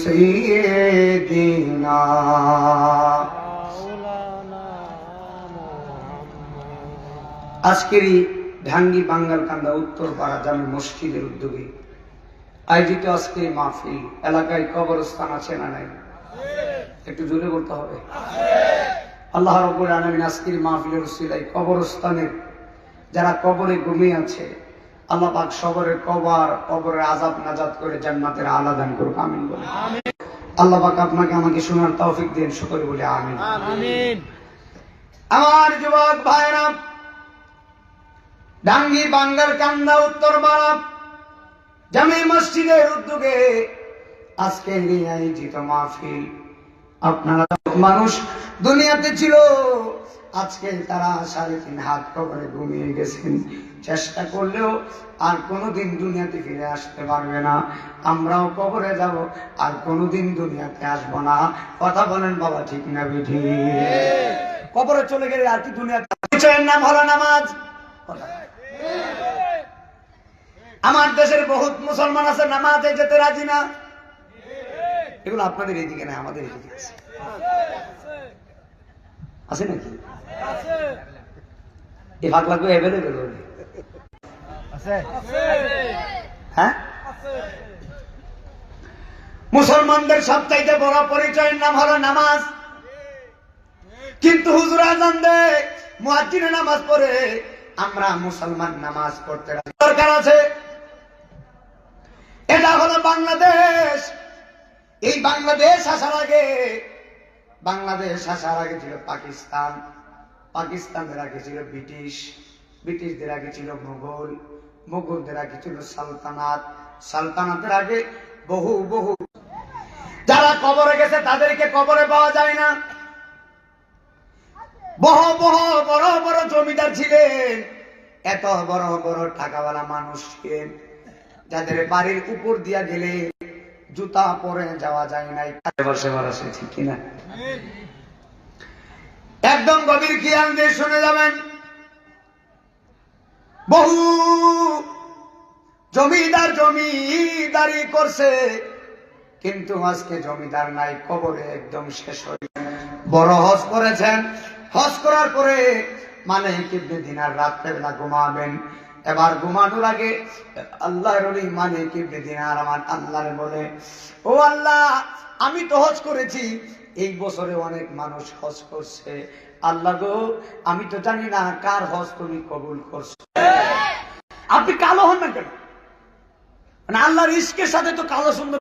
سيدنا আজকের ঢাঙ্গি বাঙ্গালকান্দা উত্তরপাড়া জামে মসজিদের উদ্যোগে আয়োজিত আজকে মাহফিল এলাকায় কবরস্থান আছে না নাই? একটু জোরে বলতে হবে। আল্লাহ রাব্বুল আলামিন আজকের মাহফিলের উসিলায় কবরস্থানের যারা কবরে ঘুমিয়ে আছে আল্লাহ পাক কবরের আযাব নাজাত করে জান্নাতের আলা দান করুক, আমিন বলে। আল্লাহ পাক আপনাকে আমাকে শোনার তৌফিক দেন, সকলে বলে আমিন। আমিন। আমার যুবক ভাইরা, ডাঙ্গি বাঙ্গালকান্দা উত্তরপাড়া জামে মসজিদের উদ্যোগে আজকে আয়োজিত মাহফিল, আপনারা মানুষ দুনিয়াতে ছিল, আজকে তারা 3.5 হাত কবরে ঘুমিয়ে গেছেন। চেষ্টা করলেও আর কোনোদিন দুনিয়াতে ফিরে আসতে পারবে না। আমরাও কবরে যাব, আর কোনোদিন দুনিয়াতে আসবো না। কথা বলেন বাবা, ঠিক না বেঠিক? কবরে চলে গেলে আর কি দুনিয়াতে? পরিচয়ের নাম হলো নামাজ। আমার দেশের বহুত মুসলমান আছে নামাজে যেতে রাজি না। এগুলো আপনাদের এইদিকে না, আমাদের এইদিকে আছে। আছে নাকি? এই ভাগ লাগবে অ্যাভেলেবেল আছে। হ্যাঁ, মুসলমানদের সবচাইতে বড় পরিচয়ের নাম হলো নামাজ। কিন্তু হুজুর আযান দেয়, মুয়াজ্জিনে নামাজ পড়ে, আমরা মুসলমান নামাজ পড়তে দরকার আছে। এটা হলো বাংলাদেশ। এই বাংলাদেশ আসার আগে ছিল পাকিস্তান, পাকিস্তানের আগে ছিল ব্রিটিশ, ব্রিটিশদের আগে ছিল মুঘল, মুঘলদের আগে ছিল সালতানাত, সালতানাতের আগে বহু যারা কবরে গেছে তাদেরকে কবরে পাওয়া যায় না। বড় বড় জমিদার ছিলেন, এত বড় বড় টাকাওয়ালা মানুষ ছিলেন, যাদের বাড়ির উপর দিয়া গেলে জুতা পরে যাওয়া যায় নাই। ঠিক কিনা? একদম গভীর খেয়াল দিয়ে শুনে যাবেন। বহু জমিদার জমিদারি করছে, কিন্তু আজকে জমিদার নাই, কবরে একদম শেষ হয়ে বড় হজ করেছেন। হজ করার পরে মালিক ইবনে দিনার রাত্রেবেলা ঘুমাবেন। এবার ঘুমানোর আগে আল্লাহর ওলি মালিক ইবনে দিনার আমার আল্লাহরে বলে, ও আল্লাহ, আমি তো হজ করেছি, এই বছরে অনেক মানুষ হজ করছে, আল্লাহ গো, আমি তো জানি না কার হজ তুমি কবুল করছো। আপনি কালো হন না কেন? মানে আল্লাহর ইশকের সাথে তো কালো সুন্দর